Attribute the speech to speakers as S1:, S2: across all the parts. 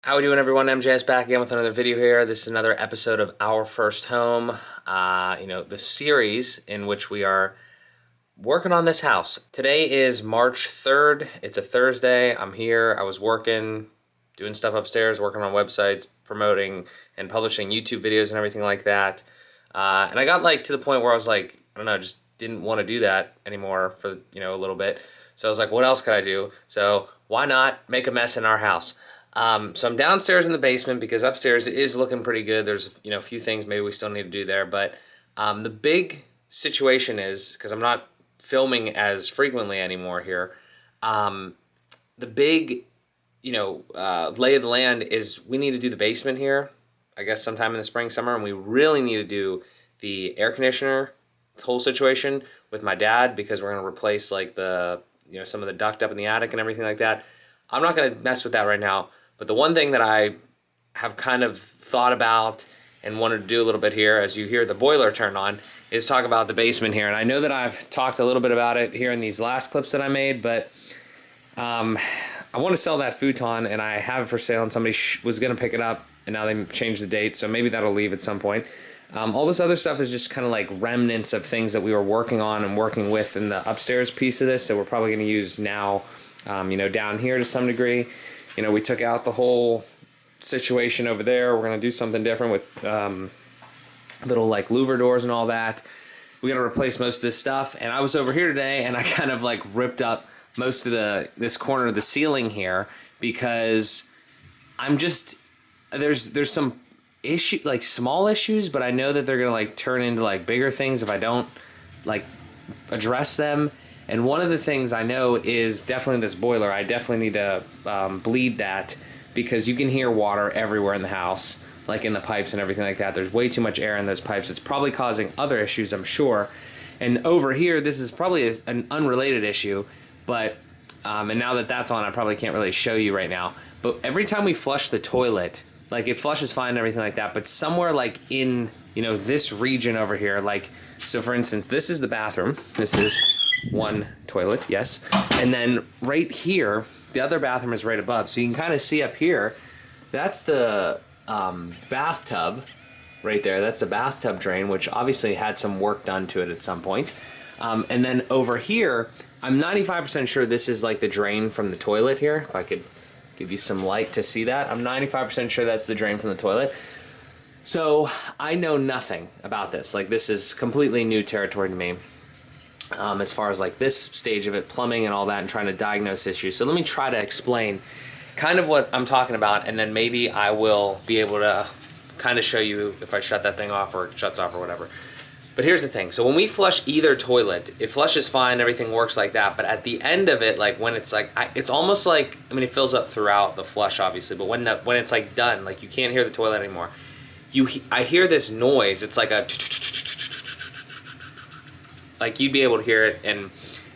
S1: How we doing, everyone? MJS back again with another video here. This is another episode of Our First Home, the series in which we are working on this house. Today is March 3rd. It's a Thursday. I'm here. I was working, doing stuff upstairs, working on websites, promoting and publishing YouTube videos and everything like that. And I got to the point where I was like, I don't know, just didn't want to do that anymore for, a little bit. So I was like, what else could I do? So why not make a mess in our house? So I'm downstairs in the basement because upstairs is looking pretty good. There's, a few things maybe we still need to do there. But the big situation is, because I'm not filming as frequently anymore here, the big, lay of the land is we need to do the basement here, I guess sometime in the spring, summer. And we really need to do the air conditioner whole situation with my dad, because we're going to replace some of the duct up in the attic and everything like that. I'm not going to mess with that right now. But the one thing that I have kind of thought about and wanted to do a little bit here, as you hear the boiler turn on, is talk about the basement here. And I know that I've talked a little bit about it here in these last clips that I made, but I want to sell that futon, and I have it for sale, and somebody was going to pick it up, and now they changed the date, so maybe that'll leave at some point. All this other stuff is just kind of like remnants of things that we were working on and working with in the upstairs piece of this that we're probably going to use now, down here to some degree. We took out the whole situation over there. We're going to do something different with little louver doors and all that. We got to replace most of this stuff. And I was over here today, and I kind of ripped up most of this corner of the ceiling here, because I'm just, there's some issue, small issues, but I know that they're going to turn into bigger things if I don't address them. And one of the things I know is definitely this boiler. I definitely need to bleed that, because you can hear water everywhere in the house, in the pipes and everything like that. There's way too much air in those pipes. It's probably causing other issues, I'm sure. And over here, this is probably an unrelated issue, but and now that that's on, I probably can't really show you right now. But every time we flush the toilet, it flushes fine and everything like that, but somewhere in, this region over here, so for instance, this is the bathroom. This is one toilet, yes. And then right here, the other bathroom is right above. So you can kind of see up here, that's the bathtub right there. That's the bathtub drain, which obviously had some work done to it at some point. And then over here, I'm 95% sure this is the drain from the toilet here. If I could give you some light to see that. I'm 95% sure that's the drain from the toilet. So I know nothing about this. This is completely new territory to me. As far as this stage of it, plumbing and all that, and trying to diagnose issues. So let me try to explain kind of what I'm talking about, and then maybe I will be able to kind of show you if I shut that thing off or it shuts off or whatever. But here's the thing. So when we flush either toilet, it flushes fine, everything works like that. But at the end of it, when it's it's almost it fills up throughout the flush, obviously. But when it's done, you can't hear the toilet anymore. I hear this noise. It's like a you'd be able to hear it, and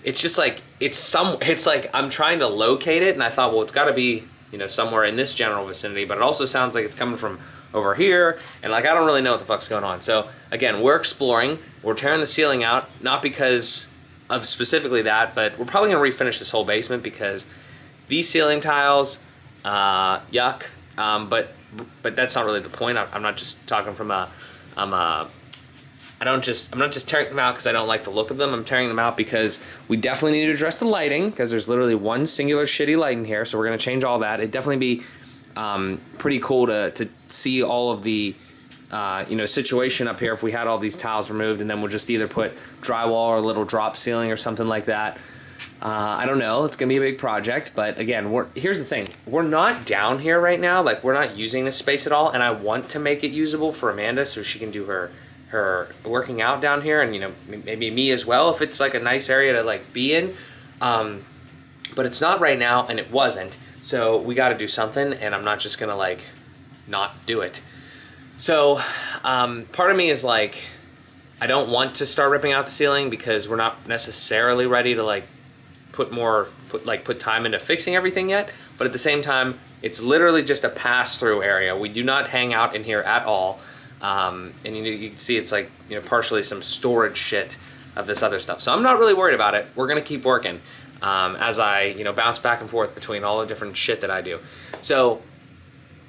S1: it's just I'm trying to locate it, and I thought, well, it's got to be somewhere in this general vicinity, but it also sounds like it's coming from over here, and I don't really know what the fuck's going on. So again, we're exploring, we're tearing the ceiling out, not because of specifically that, but we're probably going to refinish this whole basement, because these ceiling tiles, yuck, but that's not really the point. I'm not just talking from I'm not just tearing them out because I don't like the look of them. I'm tearing them out because we definitely need to address the lighting, because there's literally one singular shitty light in here, so we're going to change all that. It'd definitely be pretty cool to see all of the situation up here if we had all these tiles removed, and then we'll just either put drywall or a little drop ceiling or something like that. I don't know. It's going to be a big project, but again, here's the thing. We're not down here right now. We're not using this space at all, and I want to make it usable for Amanda so she can do her working out down here, and maybe me as well if it's a nice area to be in, but it's not right now, and it wasn't, so we got to do something, and I'm not just gonna not do it. So part of me is I don't want to start ripping out the ceiling, because we're not necessarily ready to put time into fixing everything yet, but at the same time, it's literally just a pass-through area. We do not hang out in here at all. And you can see it's partially some storage shit of this other stuff. So I'm not really worried about it. We're going to keep working as I bounce back and forth between all the different shit that I do. So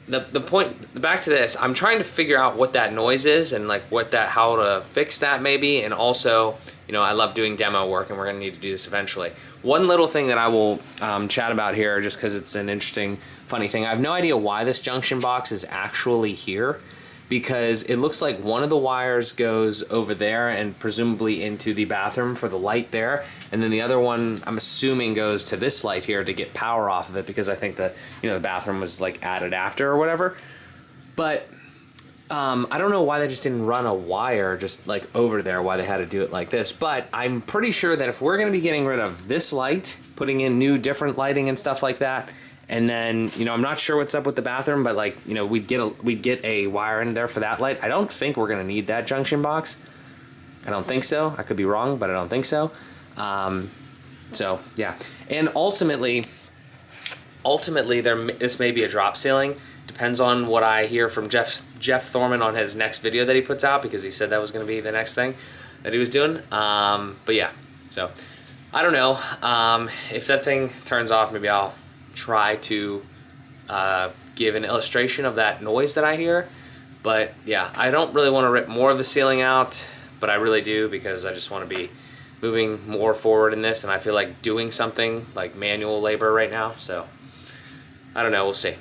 S1: the point, back to this, I'm trying to figure out what that noise is and like how to fix that maybe. And also, you know, I love doing demo work and we're gonna need to do this eventually. One little thing that I will chat about here, just because it's an interesting, funny thing. I have no idea why this junction box is actually here, because it looks like one of the wires goes over there and presumably into the bathroom for the light there. And then the other one, I'm assuming, goes to this light here to get power off of it, because I think that, you know, the bathroom was like added after or whatever. But I don't know why they just didn't run a wire just like over there, why they had to do it like this. But I'm pretty sure that if we're gonna be getting rid of this light, putting in new different lighting and stuff like that, and then, you know, I'm not sure what's up with the bathroom, but like, you know, we'd get a wire in there for that light. I don't think we're gonna need that junction box. I don't think so. I could be wrong, but I don't think so. So yeah, and ultimately, this may be a drop ceiling. Depends on what I hear from Jeff Thorman on his next video that he puts out, because he said that was going to be the next thing that he was doing. But yeah, so I don't know. If that thing turns off, maybe I'll try to give an illustration of that noise that I hear. But yeah, I don't really want to rip more of the ceiling out, but I really do, because I just want to be moving more forward in this, and I feel like doing something like manual labor right now. So I don't know, we'll see.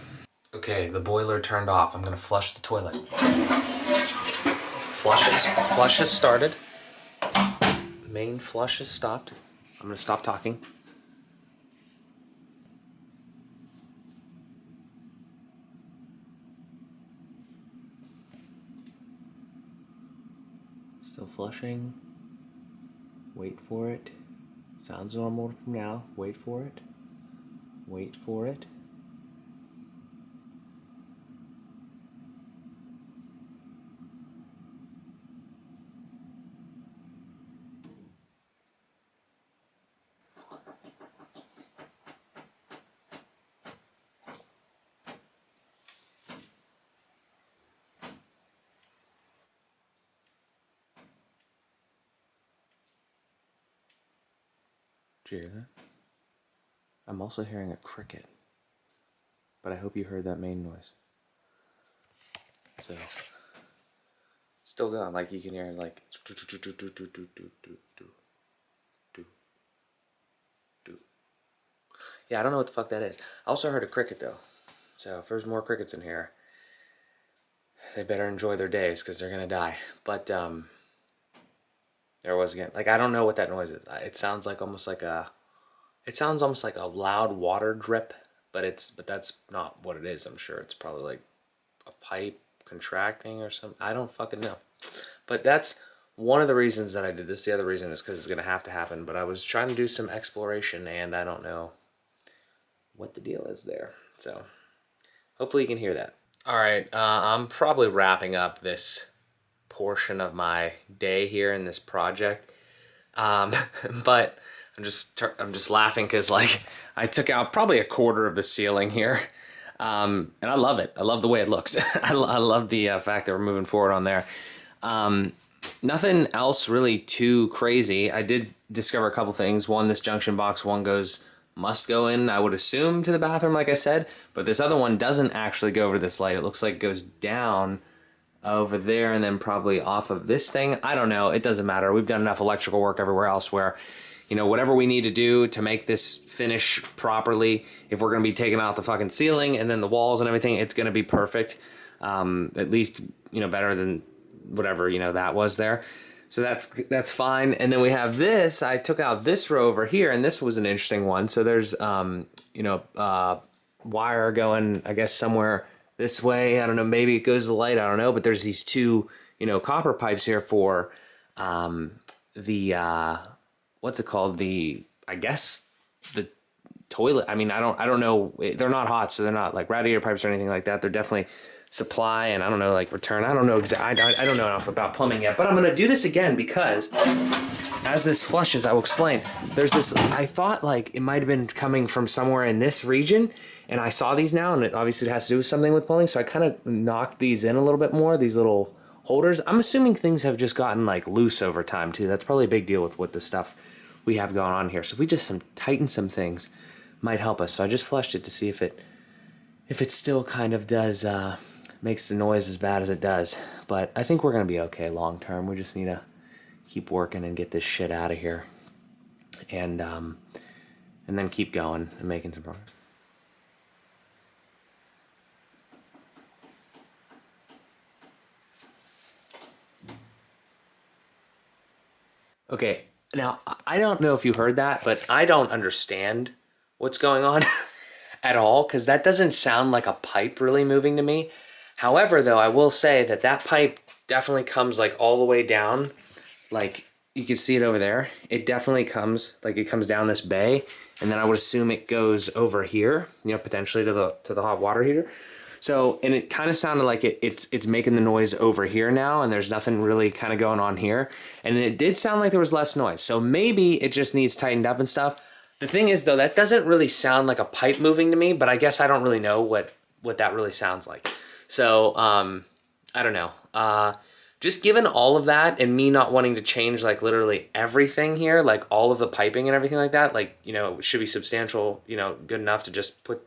S1: Okay, the boiler turned off. I'm gonna flush the toilet. Flush has started. Main flush has stopped. I'm gonna stop talking. Still flushing. Wait for it. Sounds normal from now. Wait for it. Wait for it. Did you hear that? I'm also hearing a cricket, but I hope you heard that main noise. So it's still going, like you can hear like yeah, I don't know what the fuck that is. I also heard a cricket though, so if there's more crickets in here, they better enjoy their days, because they're gonna die. But there it was again. Like, I don't know what that noise is. It sounds like almost like a loud water drip, but that's not what it is. I'm sure it's probably like a pipe contracting or something. I don't fucking know. But that's one of the reasons that I did this. The other reason is because it's gonna have to happen. But I was trying to do some exploration, and I don't know what the deal is there. So hopefully you can hear that. All right, I'm probably wrapping up this portion of my day here in this project, but I'm just laughing because like I took out probably a quarter of the ceiling here, and I love it. I love the way it looks. I love the fact that we're moving forward on there. Nothing else really too crazy. I did discover a couple things. One, this junction box must go in, I would assume, to the bathroom, like I said, but this other one doesn't actually go over this light. It looks like it goes down over there and then probably off of this thing. I don't know. It doesn't matter. We've done enough electrical work everywhere else where, you know, whatever we need to do to make this finish properly, if we're going to be taking out the fucking ceiling and then the walls and everything, it's going to be perfect. At least, you know, better than whatever, you know, that was there. So that's fine. And then we have this. I took out this row over here, and this was an interesting one. So there's, you know, wire going, I guess, somewhere this way. I don't know. Maybe it goes to the light. I don't know. But there's these two, you know, copper pipes here for the what's it called? I guess the toilet. I mean, I don't know. They're not hot, so they're not like radiator pipes or anything like that. They're definitely supply and I don't know, like return. I don't know exactly. I don't know enough about plumbing yet, but I'm gonna do this again because as this flushes, I will explain. There's this. I thought like it might have been coming from somewhere in this region, and I saw these now, and it obviously has to do with something with plumbing. So I kind of knocked these in a little bit more. These little holders. I'm assuming things have just gotten like loose over time too. That's probably a big deal with what the stuff we have going on here. So if we just tighten some things, might help us. So I just flushed it to see if if it still kind of does, makes the noise as bad as it does. But I think we're going to be okay long term. We just need to keep working and get this shit out of here. And then keep going and making some progress. Okay, now I don't know if you heard that, but I don't understand what's going on at all, because that doesn't sound like a pipe really moving to me. However, though, I will say that that pipe definitely comes like all the way down. Like you can see it over there. It definitely comes, like it comes down this bay, and then I would assume it goes over here, you know, potentially to the hot water heater. So, and it kind of sounded like it's making the noise over here now, and there's nothing really kind of going on here. And it did sound like there was less noise. So maybe it just needs tightened up and stuff. The thing is, though, that doesn't really sound like a pipe moving to me, but I guess I don't really know what that really sounds like. So, I don't know. Just given all of that and me not wanting to change like literally everything here, like all of the piping and everything like that, like, you know, it should be substantial, you know, good enough to just put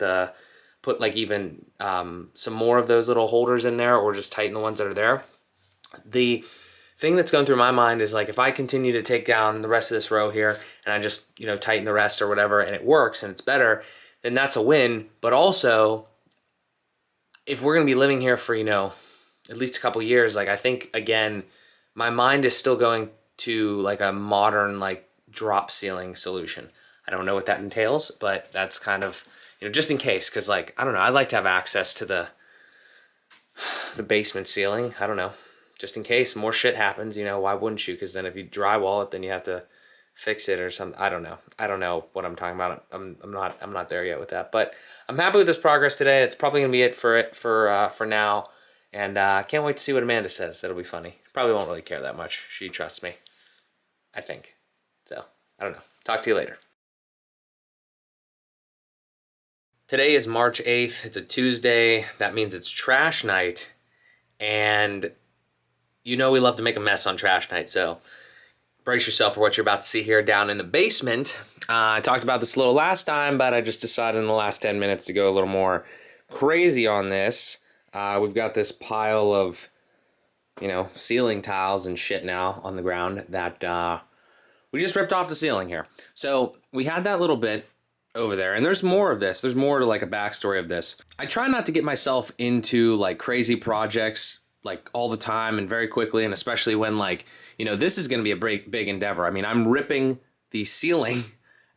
S1: like even some more of those little holders in there, or just tighten the ones that are there. The thing that's going through my mind is like, if I continue to take down the rest of this row here and I just, you know, tighten the rest or whatever, and it works and it's better, then that's a win. But also, if we're going to be living here for, you know, at least a couple years, like I think, again, my mind is still going to like a modern like drop ceiling solution. I don't know what that entails, but that's kind of, you know, just in case, because like, I don't know, I'd like to have access to the basement ceiling. I don't know, just in case more shit happens, you know, why wouldn't you? Because then if you drywall it, then you have to fix it or something. I don't know what I'm talking about. I'm not there yet with that, but I'm happy with this progress today. It's probably gonna be it for now, and can't wait to see what Amanda says. That'll be funny. Probably won't really care that much. She trusts me, I think. So I don't know. Talk to you later. Today is March 8th. It's a Tuesday. That means it's trash night, and you know we love to make a mess on trash night, so brace yourself for what you're about to see here down in the basement. I talked about this a little last time, but I just decided in the last 10 minutes to go a little more crazy on this. We've got this pile of, you know, ceiling tiles and shit now on the ground that we just ripped off the ceiling here. So we had that little bit over there, and there's more of this. There's more to like a backstory of this. I try not to get myself into like crazy projects like all the time and very quickly, and especially when like, you know, this is going to be a big endeavor. I mean, I'm ripping the ceiling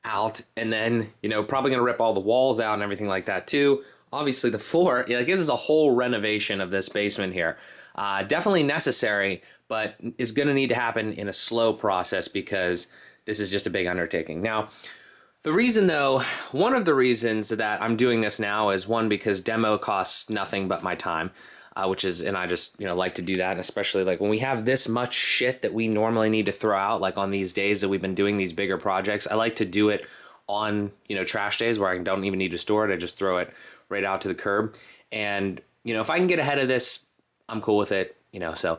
S1: out, and then, you know, probably going to rip all the walls out and everything like that too. Obviously the floor, like this is a whole renovation of this basement here. Definitely necessary, but is going to need to happen in a slow process because this is just a big undertaking. Now, the reason though, one of the reasons that I'm doing this now is one, because demo costs nothing but my time. And I just, you know, like to do that, and especially like when we have this much shit that we normally need to throw out, like on these days that we've been doing these bigger projects, I like to do it on, you know, trash days where I don't even need to store it. I just throw it right out to the curb. And, you know, if I can get ahead of this, I'm cool with it, you know, so.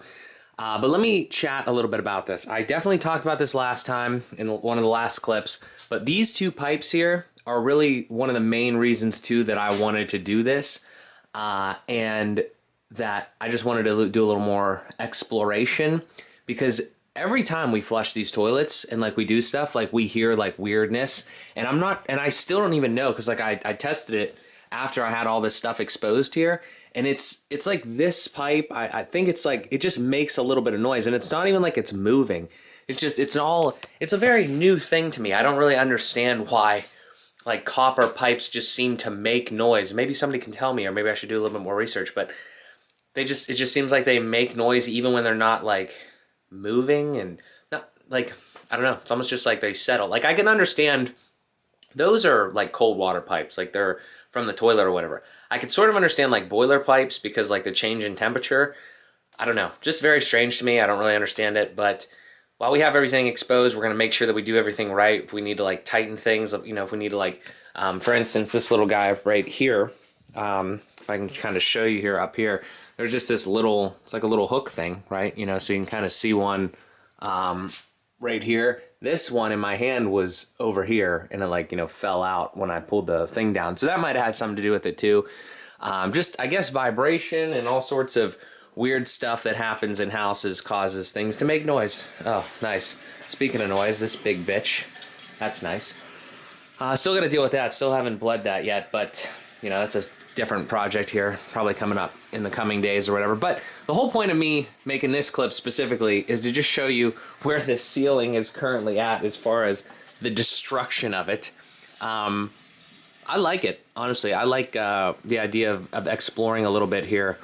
S1: But let me chat a little bit about this. I definitely talked about this last time in one of the last clips, but these two pipes here are really one of the main reasons too that I wanted to do this. And that I just wanted to do a little more exploration, because every time we flush these toilets and like we do stuff, like we hear like weirdness, and I still don't even know, because like I tested it after I had all this stuff exposed here, and it's like this pipe, I think it's like, it just makes a little bit of noise, and it's not even like it's moving. It's just, it's a very new thing to me. I don't really understand why like copper pipes just seem to make noise. Maybe somebody can tell me, or maybe I should do a little bit more research, but it just seems like they make noise even when they're not like moving, and not like, I don't know, it's almost just like they settle. Like I can understand those are like cold water pipes, like they're from the toilet or whatever. I could sort of understand like boiler pipes because like the change in temperature, I don't know, just very strange to me. I don't really understand it, but while we have everything exposed, we're going to make sure that we do everything right. If we need to like tighten things, you know, if we need to like, for instance, this little guy right here, if I can kind of show you here up here, there's just this little, it's like a little hook thing, right? You know, so you can kind of see one right here. This one in my hand was over here, and it like, you know, fell out when I pulled the thing down. So that might have had something to do with it too. Just, I guess, vibration and all sorts of weird stuff that happens in houses causes things to make noise. Oh, nice. Speaking of noise, this big bitch. That's nice. Still got to deal with that. Still haven't bled that yet, but, you know, that's a different project here, probably coming up in the coming days or whatever. But the whole point of me making this clip specifically is to just show you where the ceiling is currently at as far as the destruction of it. I like it, honestly. I like the idea of exploring a little bit here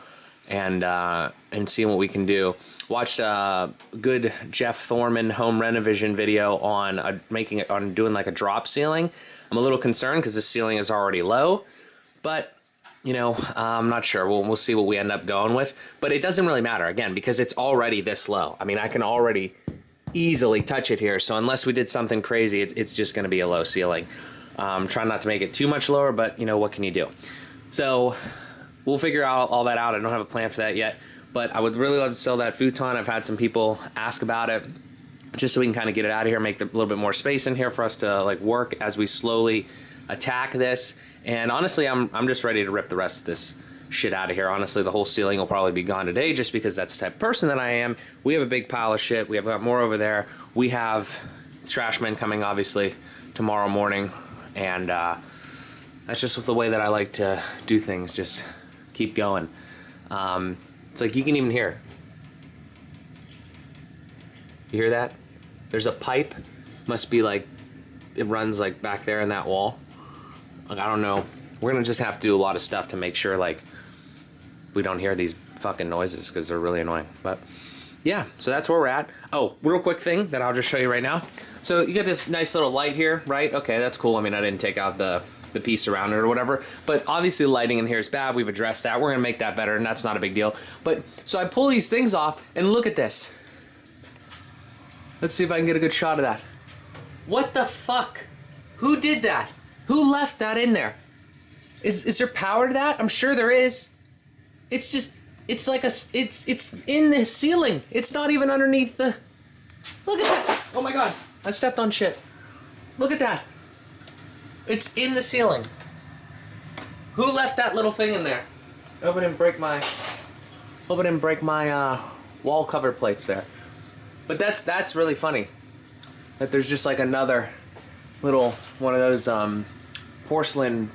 S1: and seeing what we can do. Watched a good Jeff Thorman home renovision video on doing like a drop ceiling. I'm a little concerned because the ceiling is already low, but you know, I'm not sure. We'll see what we end up going with. But it doesn't really matter, again, because it's already this low. I mean, I can already easily touch it here. So unless we did something crazy, it's just going to be a low ceiling. Trying not to make it too much lower, but, you know, what can you do? So we'll figure out all that out. I don't have a plan for that yet. But I would really love to sell that futon. I've had some people ask about it, just so we can kind of get it out of here, make a little bit more space in here for us to, like, work as we slowly attack this. And honestly, I'm just ready to rip the rest of this shit out of here. Honestly, the whole ceiling will probably be gone today just because that's the type of person that I am. We have a big pile of shit. We have got more over there. We have trash men coming, obviously, tomorrow morning. And that's just the way that I like to do things. Just keep going. It's like you can even hear it. You hear that? There's a pipe. Must be like, it runs like back there in that wall. Like, I don't know. We're gonna just have to do a lot of stuff to make sure, like, we don't hear these fucking noises because they're really annoying. But yeah, so that's where we're at. Oh, real quick thing that I'll just show you right now. So you got this nice little light here, right? Okay, that's cool. I mean, I didn't take out the piece around it or whatever, but obviously the lighting in here is bad. We've addressed that. We're gonna make that better, and that's not a big deal. But so I pull these things off, and look at this. Let's see if I can get a good shot of that. What the fuck? Who did that? Who left that in there? Is there power to that? I'm sure there is. It's just, it's like it's in the ceiling. It's not even underneath the, look at that. Oh my God, I stepped on shit. Look at that. It's in the ceiling. Who left that little thing in there? Hope it didn't break my wall cover plates there. But that's really funny. That there's just like another little one of those porcelain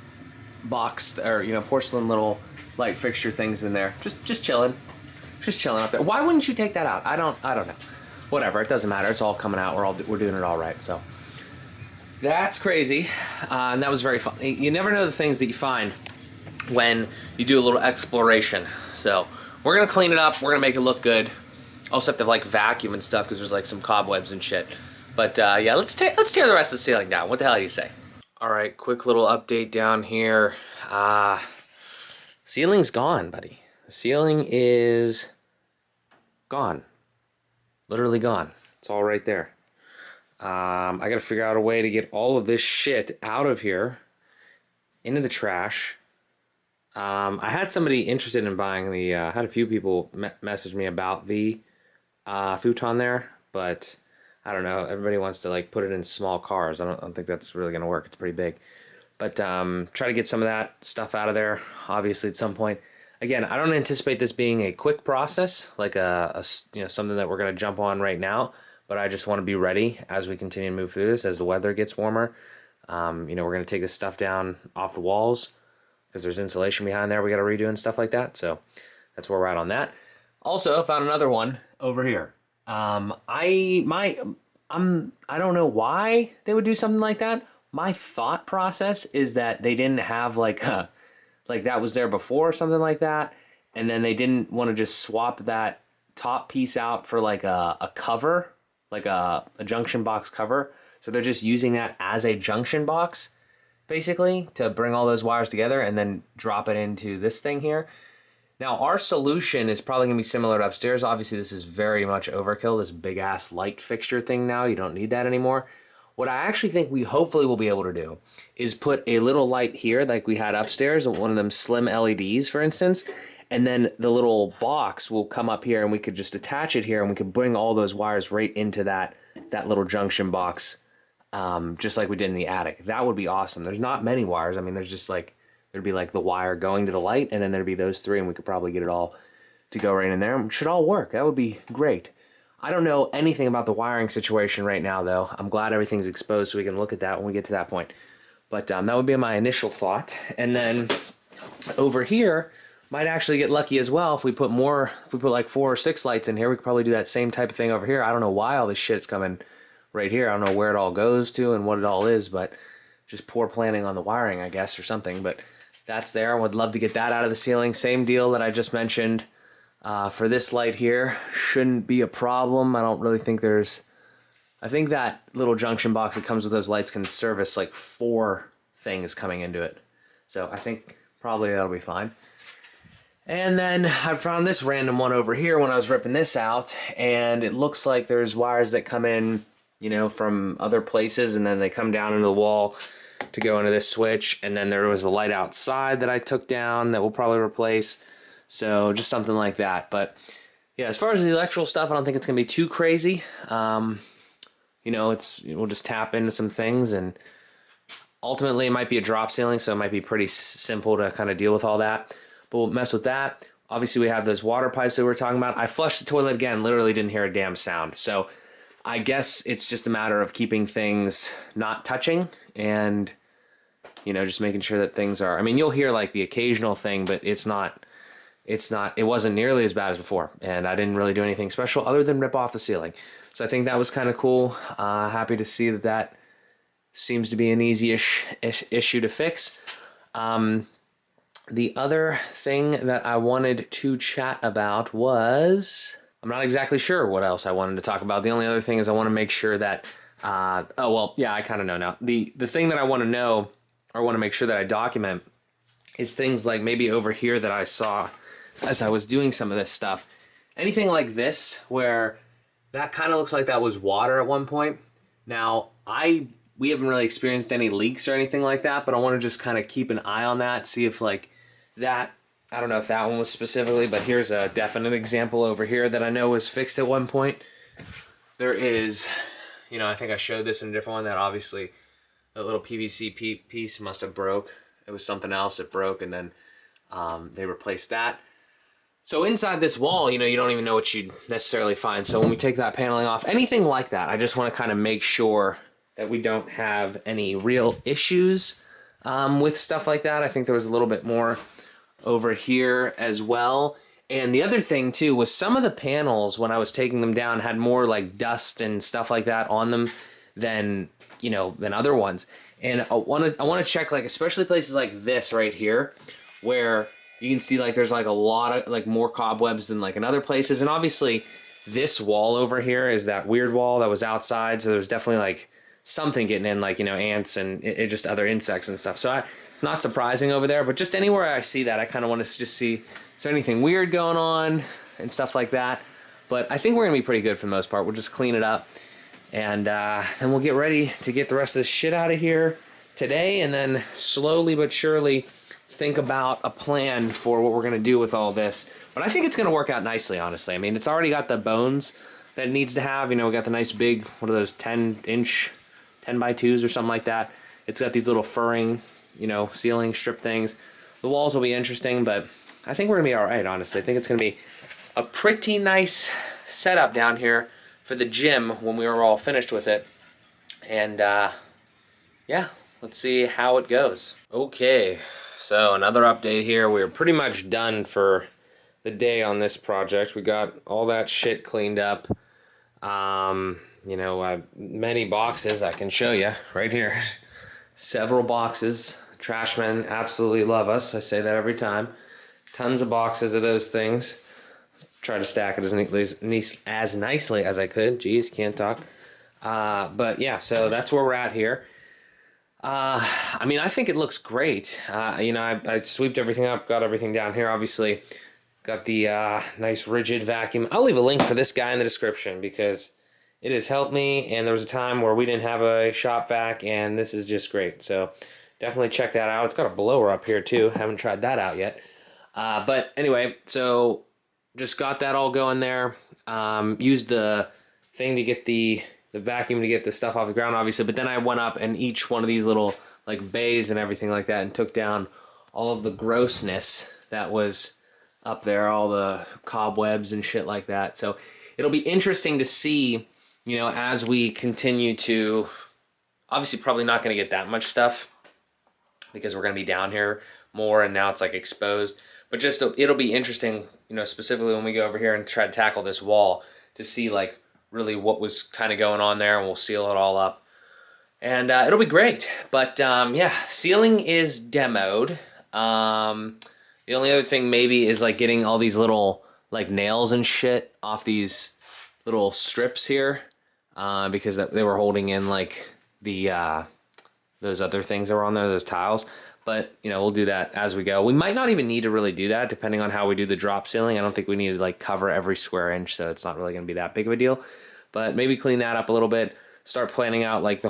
S1: box, or, you know, porcelain little light fixture things in there. Just chilling up there. Why wouldn't you take that out? I don't know. Whatever, it doesn't matter. It's all coming out. We're doing it all right. So that's crazy, and that was very fun. You never know the things that you find when you do a little exploration. So we're gonna clean it up. We're gonna make it look good. Also have to like vacuum and stuff because there's like some cobwebs and shit. But yeah, let's tear the rest of the ceiling down. What the hell do you say? All right, quick little update down here. Ceiling's gone, buddy. The ceiling is gone. Literally gone. It's all right there. I gotta figure out a way to get all of this shit out of here into the trash. I had somebody interested in buying the, had a few people message me about the futon there, but I don't know. Everybody wants to like put it in small cars. I don't think that's really gonna work. It's pretty big. But try to get some of that stuff out of there, obviously, at some point. Again, I don't anticipate this being a quick process, like something that we're gonna jump on right now. But I just want to be ready as we continue to move through this, as the weather gets warmer. You know, we're going to take this stuff down off the walls because there's insulation behind there we got to redo and stuff like that. So that's where we're at on that. Also, found another one over here. I don't know why they would do something like that. My thought process is that they didn't have like that was there before or something like that, and then they didn't want to just swap that top piece out for like a cover, like a junction box cover. So they're just using that as a junction box, basically, to bring all those wires together and then drop it into this thing here. Now, our solution is probably going to be similar to upstairs. Obviously, this is very much overkill, this big-ass light fixture thing now. You don't need that anymore. What I actually think we hopefully will be able to do is put a little light here like we had upstairs, one of them slim LEDs, for instance, and then the little box will come up here and we could just attach it here and we could bring all those wires right into that little junction box, just like we did in the attic. That would be awesome. There's not many wires. I mean, there's just like there'd be like the wire going to the light, and then there'd be those three, and we could probably get it all to go right in there. It should all work. That would be great. I don't know anything about the wiring situation right now, though. I'm glad everything's exposed so we can look at that when we get to that point. But that would be my initial thought. And then over here, might actually get lucky as well if we put like 4 or 6 lights in here. We could probably do that same type of thing over here. I don't know why all this shit's coming right here. I don't know where it all goes to and what it all is, but just poor planning on the wiring, I guess, or something. But that's there. I would love to get that out of the ceiling. Same deal that I just mentioned for this light here. Shouldn't be a problem. I don't really think there's... I think that little junction box that comes with those lights can service like 4 things coming into it. So I think probably that'll be fine. And then I found this random one over here when I was ripping this out, and it looks like there's wires that come in, you know, from other places, and then they come down into the wall to go into this switch. And then there was a light outside that I took down that we'll probably replace. So just something like that. But yeah, as far as the electrical stuff, I don't think it's gonna be too crazy. You know, we'll just tap into some things, and ultimately it might be a drop ceiling, so it might be pretty simple to kind of deal with all that. But we'll mess with that. Obviously, we have those water pipes that we were talking about. I flushed the toilet again, literally didn't hear a damn sound. So I guess it's just a matter of keeping things not touching and, you know, just making sure that things are... I mean, you'll hear like the occasional thing, but it wasn't nearly as bad as before. And I didn't really do anything special other than rip off the ceiling. So I think that was kind of cool. Happy to see that seems to be an easy-ish issue to fix. The other thing that I wanted to chat about was... I'm not exactly sure what else I wanted to talk about. The only other thing is I want to make sure that... oh, well, yeah, I kind of know now. The thing that I want to know, or want to make sure that I document, is things like maybe over here that I saw as I was doing some of this stuff. Anything like this, where that kind of looks like that was water at one point. Now, we haven't really experienced any leaks or anything like that, but I want to just kind of keep an eye on that, see if like that, I don't know if that one was specifically, but here's a definite example over here that I know was fixed at one point. There is, you know, I think I showed this in a different one, that obviously that little PVC piece must have broke. It was something else that broke, and then they replaced that. So inside this wall, you know, you don't even know what you'd necessarily find. So when we take that paneling off, anything like that, I just want to kind of make sure that we don't have any real issues with stuff like that. I think there was a little bit more over here as well. And the other thing too was some of the panels, when I was taking them down, had more like dust and stuff like that on them than, you know, than other ones. And I want to check, like, especially places like this right here, where you can see like there's like a lot of like more cobwebs than like in other places. And obviously this wall over here is that weird wall that was outside, so there's definitely like something getting in, like, you know, ants and just other insects and stuff. So it's not surprising over there, but just anywhere I see that, I kind of want to just see, is there anything weird going on and stuff like that. But I think we're gonna be pretty good for the most part. We'll just clean it up, and then we'll get ready to get the rest of this shit out of here today, and then slowly but surely think about a plan for what we're gonna do with all this. But I think it's gonna work out nicely, honestly. I mean, it's already got the bones that it needs to have. You know, we got the nice big, what are those, 10-inch, 10 by 2s or something like that. It's got these little furring, you know, ceiling strip things. The walls will be interesting, but I think we're gonna be all right, honestly. I think it's gonna be a pretty nice setup down here for the gym when we were all finished with it. And yeah, let's see how it goes. Okay, so another update here. We're pretty much done for the day on this project. We got all that shit cleaned up. You know, many boxes I can show you right here. Several boxes. Trashmen absolutely love us. I say that every time. Tons of boxes of those things. Try to stack it as nicely as I could. Jeez, can't talk. But yeah, so that's where we're at here. I mean, I think it looks great. You know, I sweeped everything up, got everything down here, obviously. Got the nice rigid vacuum. I'll leave a link for this guy in the description because it has helped me, and there was a time where we didn't have a shop vac, and this is just great. So definitely check that out. It's got a blower up here too. Haven't tried that out yet. But anyway, so just got that all going there. Used the thing to get the vacuum to get the stuff off the ground, obviously. But then I went up and each one of these little like bays and everything like that and took down all of the grossness that was up there, all the cobwebs and shit like that. So it'll be interesting to see, as we continue to, obviously probably not going to get that much stuff because we're going to be down here more and now it's like exposed. But just it'll be interesting, specifically when we go over here and try to tackle this wall to see like really what was kind of going on there, and we'll seal it all up. And it'll be great. But yeah, ceiling is demoed. The only other thing maybe is like getting all these little like nails and shit off these little strips here, because they were holding in like the those other things that were on there, those tiles. But, we'll do that as we go. We might not even need to really do that depending on how we do the drop ceiling. I don't think we need to like cover every square inch, so it's not really going to be that big of a deal. But maybe clean that up a little bit, start planning out like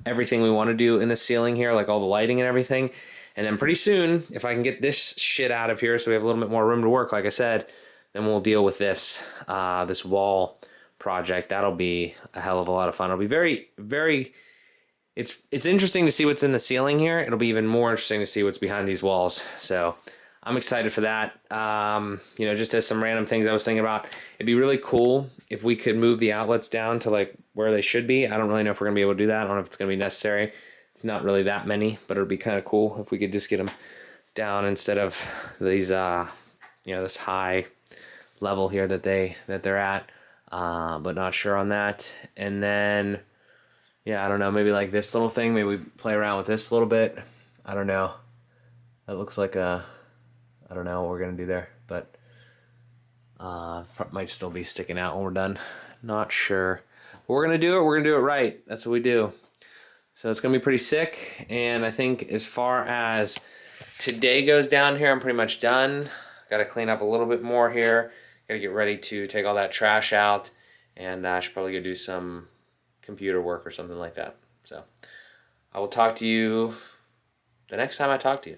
S1: everything we want to do in the ceiling here, like all the lighting and everything. And then pretty soon, if I can get this shit out of here so we have a little bit more room to work, like I said, then we'll deal with this wall project. That'll be a hell of a lot of fun. It'll be very, very... It's interesting to see what's in the ceiling here. It'll be even more interesting to see what's behind these walls. So I'm excited for that. Just as some random things I was thinking about, it'd be really cool if we could move the outlets down to like where they should be. I don't really know if we're gonna be able to do that. I don't know if it's gonna be necessary. It's not really that many, but it'd be kind of cool if we could just get them down instead of these, this high level here that they're at. But not sure on that. And then, yeah, I don't know, maybe like this little thing, maybe we play around with this a little bit. I don't know. That looks like I don't know what we're going to do there, but might still be sticking out when we're done. Not sure. But we're going to do it. We're going to do it right. That's what we do. So it's going to be pretty sick. And I think as far as today goes down here, I'm pretty much done. Got to clean up a little bit more here. Got to get ready to take all that trash out. And I should probably go do some computer work or something like that. So I will talk to you the next time I talk to you.